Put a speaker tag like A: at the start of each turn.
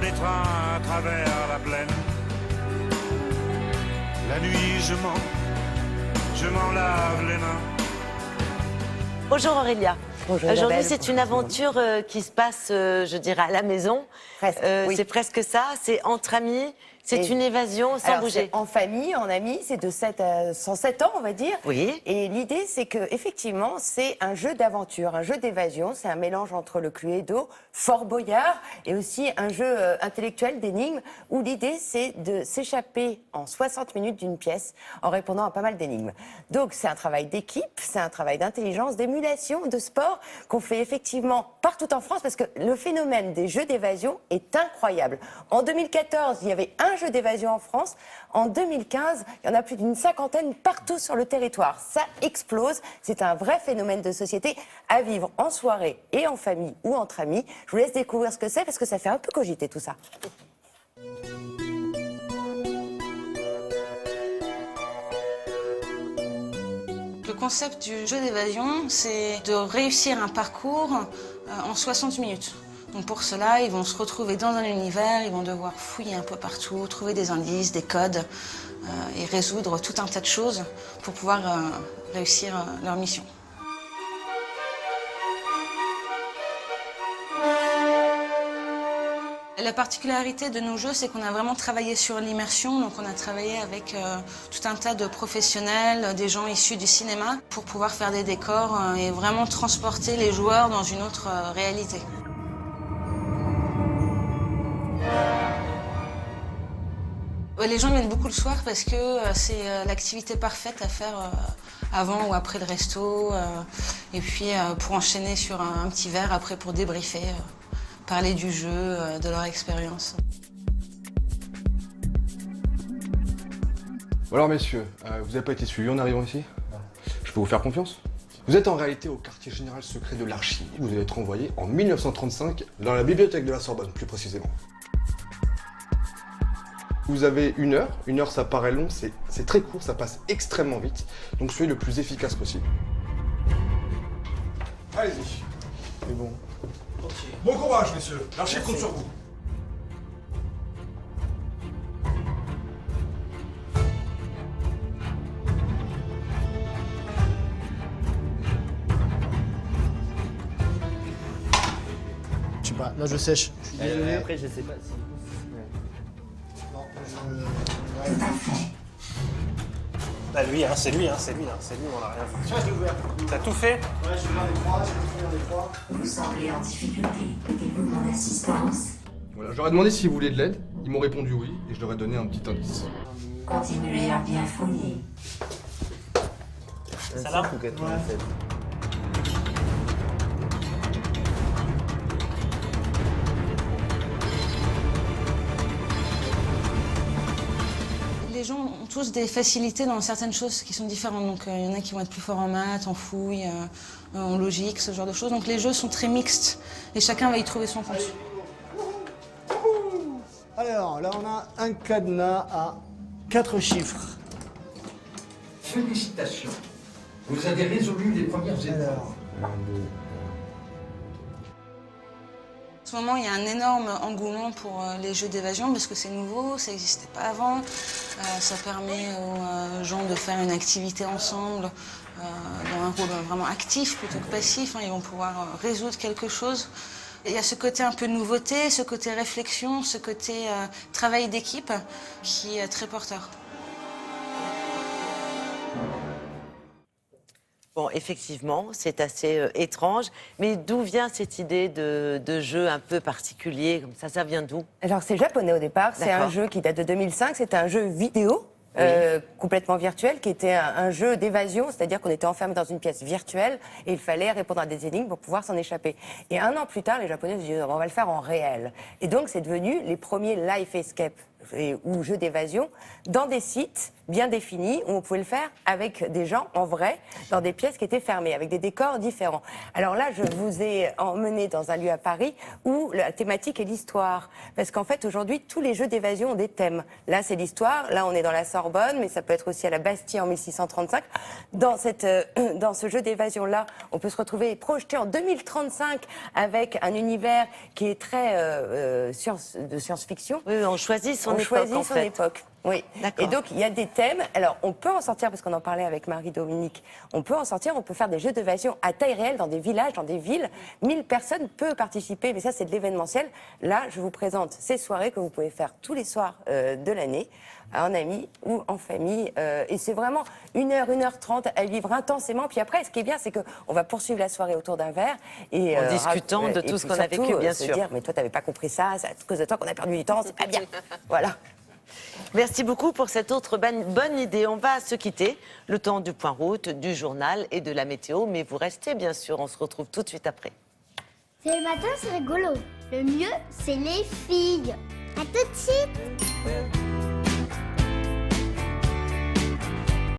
A: des trains à travers la plaine. La nuit, je m'en lave les mains.
B: Bonjour Aurélia.
C: Bonjour,
B: aujourd'hui,
C: Isabelle.
B: c'est une aventure qui se passe, je dirais, à la maison.
C: Presque, oui.
B: C'est presque ça, c'est entre amis, c'est
C: Et-
B: une évasion sans
C: Alors,
B: bouger.
C: c'est en famille, en amis, c'est de 7 à 107 ans, on va dire.
B: Oui.
C: Et l'idée, c'est que effectivement, c'est un jeu d'aventure, un jeu d'évasion. C'est un mélange entre le Cluedo, Fort Boyard, et aussi un jeu intellectuel d'énigmes, où l'idée, c'est de s'échapper en 60 minutes d'une pièce en répondant à pas mal d'énigmes. Donc, c'est un travail d'équipe, c'est un travail d'intelligence, d'émulation, de sport, qu'on fait effectivement partout en France, parce que le phénomène des jeux d'évasion est incroyable. En 2014, il y avait un jeu d'évasion en France. En 2015, il y en a plus d'une cinquantaine partout sur le territoire. Ça explose. C'est un vrai phénomène de société à vivre en soirée et en famille ou entre amis. Je vous laisse découvrir ce que c'est parce que ça fait un peu cogiter tout ça.
D: Le concept du jeu d'évasion, c'est de réussir un parcours en 60 minutes. Donc pour cela, ils vont se retrouver dans un univers, ils vont devoir fouiller un peu partout, trouver des indices, des codes et résoudre tout un tas de choses pour pouvoir réussir leur mission. La particularité de nos jeux, c'est qu'on a vraiment travaillé sur l'immersion, donc on a travaillé avec tout un tas de professionnels, des gens issus du cinéma, pour pouvoir faire des décors et vraiment transporter les joueurs dans une autre réalité. Les gens viennent beaucoup le soir parce que c'est l'activité parfaite à faire avant ou après le resto, et puis pour enchaîner sur un petit verre après pour débriefer. Parler du jeu, de leur expérience.
E: Alors messieurs, vous n'avez pas été suivis en arrivant ici? Je peux vous faire confiance? Vous êtes en réalité au quartier général secret de l'Archi. Vous allez être envoyé en 1935 dans la bibliothèque de la Sorbonne, plus précisément. Vous avez une heure ça paraît long, c'est très court, ça passe extrêmement vite, donc soyez le plus efficace possible. Allez-y, c'est bon.
F: Bon courage, messieurs. L'archive compte sur vous.
G: Je sais pas, là je sèche. Je suis désolé.
H: Après, je sais pas si.
G: Non,
H: Bah lui, hein, c'est lui, on a rien vu.
G: Tiens, je l'ai ouvert.
H: T'as tout fait?
G: Ouais, j'ai ouvert les trois, j'ai ouvert les trois.
I: Vous semblez en difficulté. Mettez-vous mon assistance.
E: Voilà, je leur ai demandé s'ils voulaient de l'aide, ils m'ont répondu oui, et je leur ai donné un petit indice.
I: Continuez à bien fouiller.
H: Ça va?
D: Les gens ont tous des facilités dans certaines choses qui sont différentes. Donc il y en a qui vont être plus forts en maths, en fouille, en logique, ce genre de choses. Donc les jeux sont très mixtes et chacun va y trouver son compte.
G: Alors, là on a un cadenas à 4 chiffres.
J: Félicitations. Vous avez résolu les premières épreuves.
G: Alors,
D: En ce moment, il y a un énorme engouement pour les jeux d'évasion parce que c'est nouveau, ça n'existait pas avant. Ça permet aux gens de faire une activité ensemble dans un rôle vraiment actif plutôt que passif. Ils vont pouvoir résoudre quelque chose. Il y a ce côté un peu nouveauté, ce côté réflexion, ce côté travail d'équipe qui est très porteur.
B: Bon, effectivement, c'est assez étrange. Mais d'où vient cette idée de jeu un peu particulier comme ça vient d'où?
C: Alors, c'est japonais au départ. C'est un
B: D'accord.
C: jeu qui date de 2005. C'est un jeu vidéo.
B: Oui.
C: Complètement virtuel, qui était un jeu d'évasion, c'est-à-dire qu'on était enfermé dans une pièce virtuelle et il fallait répondre à des énigmes pour pouvoir s'en échapper. Et un an plus tard, les Japonais se disent on va le faire en réel. Et donc c'est devenu les premiers Life Escape ou jeux d'évasion dans des sites bien définis où on pouvait le faire avec des gens en vrai, dans des pièces qui étaient fermées, avec des décors différents. Alors là, je vous ai emmené dans un lieu à Paris où la thématique est l'histoire. Parce qu'en fait, aujourd'hui, tous les jeux d'évasion ont des thèmes. Là, c'est l'histoire. Là, on est dans la Sorbonne, mais ça peut être aussi à la Bastille en 1635. Dans ce jeu d'évasion-là, on peut se retrouver projeté en 2035 avec un univers qui est très de science-fiction.
B: Oui, on choisit son
C: On
B: époque,
C: choisit
B: en
C: son
B: fait.
C: époque. Oui.
B: D'accord.
C: Et donc, il y a des thèmes. Alors, on peut en sortir, parce qu'on en parlait avec Marie-Dominique, on peut en sortir, on peut faire des jeux d'évasion à taille réelle dans des villages, dans des villes. 1000 personnes peuvent participer, mais ça, c'est de l'événementiel. Là, je vous présente ces soirées que vous pouvez faire tous les soirs de l'année, en amis ou en famille. Et c'est vraiment 1h, 1h30 à vivre intensément. Puis après, ce qui est bien, c'est qu'on va poursuivre la soirée autour d'un verre. Et,
B: en discutant de tout ce qu'on a vécu, bien sûr.
C: Dire, mais toi, t'avais pas compris ça, c'est à cause de toi qu'on a perdu du temps, c'est pas bien. Voilà.
B: Merci beaucoup pour cette autre bonne idée. On va se quitter, le temps du point route, du journal et de la météo. Mais vous restez, bien sûr, on se retrouve tout de suite après.
K: C'est le matin, c'est rigolo. Le mieux, c'est les filles. À tout de suite.